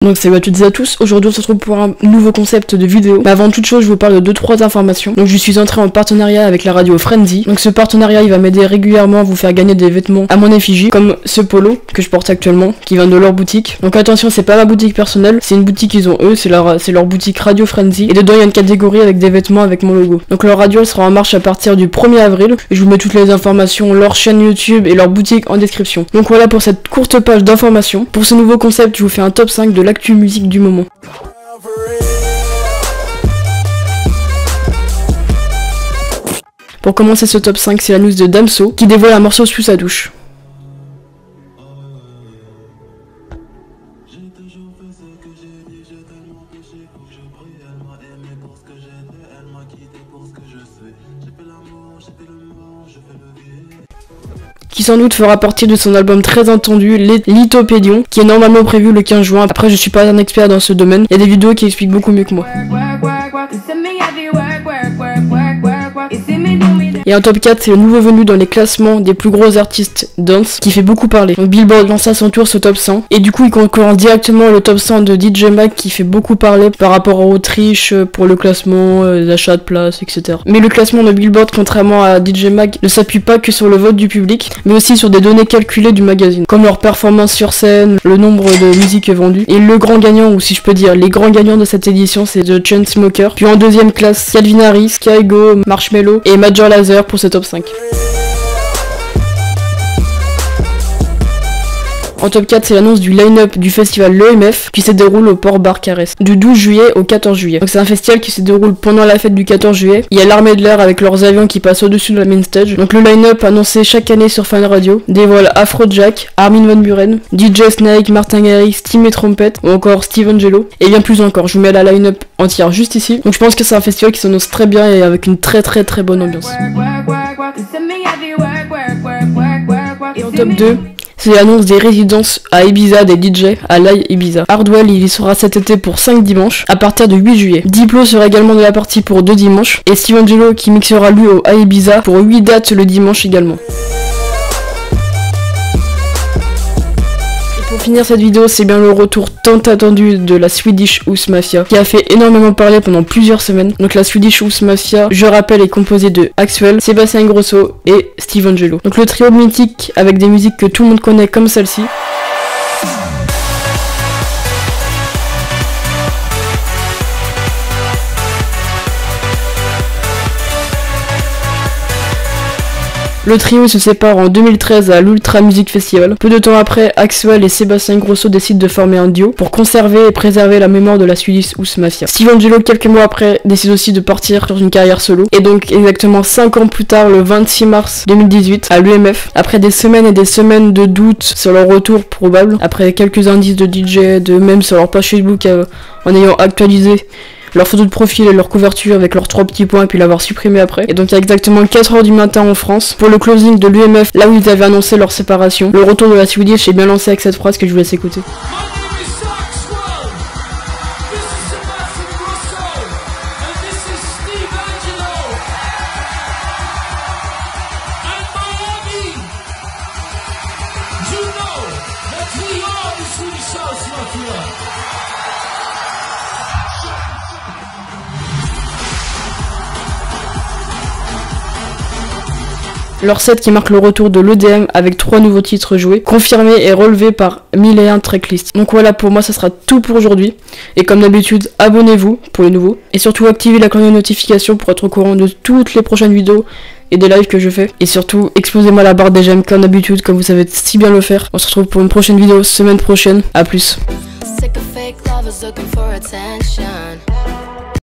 Donc salut à toutes et à tous, aujourd'hui on se retrouve pour un nouveau concept de vidéo. Mais avant toute chose, je vous parle de 2-3 informations. Donc je suis entré en partenariat avec la radio Frenzy. Donc ce partenariat il va m'aider régulièrement à vous faire gagner des vêtements à mon effigie, comme ce polo que je porte actuellement, qui vient de leur boutique. Donc attention, c'est pas ma boutique personnelle, c'est une boutique qu'ils ont eux, c'est leur boutique Radio Frenzy. Et dedans il y a une catégorie avec des vêtements avec mon logo. Donc leur radio elle sera en marche à partir du 1er avril. Et je vous mets toutes les informations, leur chaîne YouTube et leur boutique en description. Donc voilà pour cette courte page d'informations. Pour ce nouveau concept, je vous fais un top 5 de l'actu musique du moment. Pour commencer ce top 5, c'est la news de Damso qui dévoile un morceau sous sa douche. Qui sans doute fera partie de son album très attendu, Lithopédion, qui est normalement prévu le 15 juin. Après, je suis pas un expert dans ce domaine, il y a des vidéos qui expliquent beaucoup mieux que moi. Et en top 4, c'est le nouveau venu dans les classements des plus gros artistes dance qui fait beaucoup parler. Donc Billboard lance à son tour ce top 100 et du coup il concurrence directement le top 100 de DJ Mag qui fait beaucoup parler par rapport aux triches pour le classement, les achats de place, etc. Mais le classement de Billboard, contrairement à DJ Mag, ne s'appuie pas que sur le vote du public, mais aussi sur des données calculées du magazine, comme leur performance sur scène, le nombre de musiques vendues. Et le grand gagnant, ou si je peux dire les grands gagnants de cette édition, c'est The Chainsmokers. Puis en deuxième classe, Calvin Harris, Kygo, Marshmello et Major Lazer pour ce top 5. En top 4, c'est l'annonce du line-up du festival l'EMF qui se déroule au Port Barcarès du 12 juillet au 14 juillet. Donc c'est un festival qui se déroule pendant la fête du 14 juillet. Il y a l'armée de l'air avec leurs avions qui passent au-dessus de la main stage. Donc le line-up annoncé chaque année sur Fun Radio dévoile Afrojack, Armin van Buuren, DJ Snake, Martin Garrix, Timmy Trumpet ou encore Steve Angello et bien plus encore. Je vous mets la line-up entière juste ici. Donc je pense que c'est un festival qui s'annonce très bien et avec une très bonne ambiance. Et en top 2, c'est l'annonce des résidences à Ibiza des DJ à l'Aïe Ibiza. Hardwell il y sera cet été pour 5 dimanches à partir de 8 juillet. Diplo sera également de la partie pour 2 dimanches et Steve Angello qui mixera lui au Ibiza pour 8 dates le dimanche également. Pour finir cette vidéo, c'est bien le retour tant attendu de la Swedish House Mafia qui a fait énormément parler pendant plusieurs semaines. Donc la Swedish House Mafia, je rappelle, est composée de Axwell, Sébastien Ingrosso et Steve Angello. Donc le trio mythique avec des musiques que tout le monde connaît comme celle-ci. Le trio se sépare en 2013 à l'Ultra Music Festival. Peu de temps après, Axwell et Sébastien Ingrosso décident de former un duo pour conserver et préserver la mémoire de la Swedish House Mafia. Steve Angello, quelques mois après, décide aussi de partir sur une carrière solo. Et donc exactement 5 ans plus tard, le 26 mars 2018, à l'UMF, après des semaines et des semaines de doutes sur leur retour probable, après quelques indices de DJ, de même sur leur page Facebook en ayant actualisé leur photo de profil et leur couverture avec leurs 3 petits points et puis l'avoir supprimé après. Et donc il y a exactement 4h du matin en France pour le closing de l'UMF, là où ils avaient annoncé leur séparation. Le retour de la Swedish est bien lancé avec cette phrase que je vous laisse écouter. Leur set qui marque le retour de l'EDM avec 3 nouveaux titres joués, confirmés et relevés par 1001 tracklists. Donc voilà, pour moi ça sera tout pour aujourd'hui. Et comme d'habitude, abonnez-vous pour les nouveaux. Et surtout activez la cloche de notification pour être au courant de toutes les prochaines vidéos et des lives que je fais. Et surtout, explosez-moi la barre des j'aime comme d'habitude, comme vous savez si bien le faire. On se retrouve pour une prochaine vidéo semaine prochaine. A plus.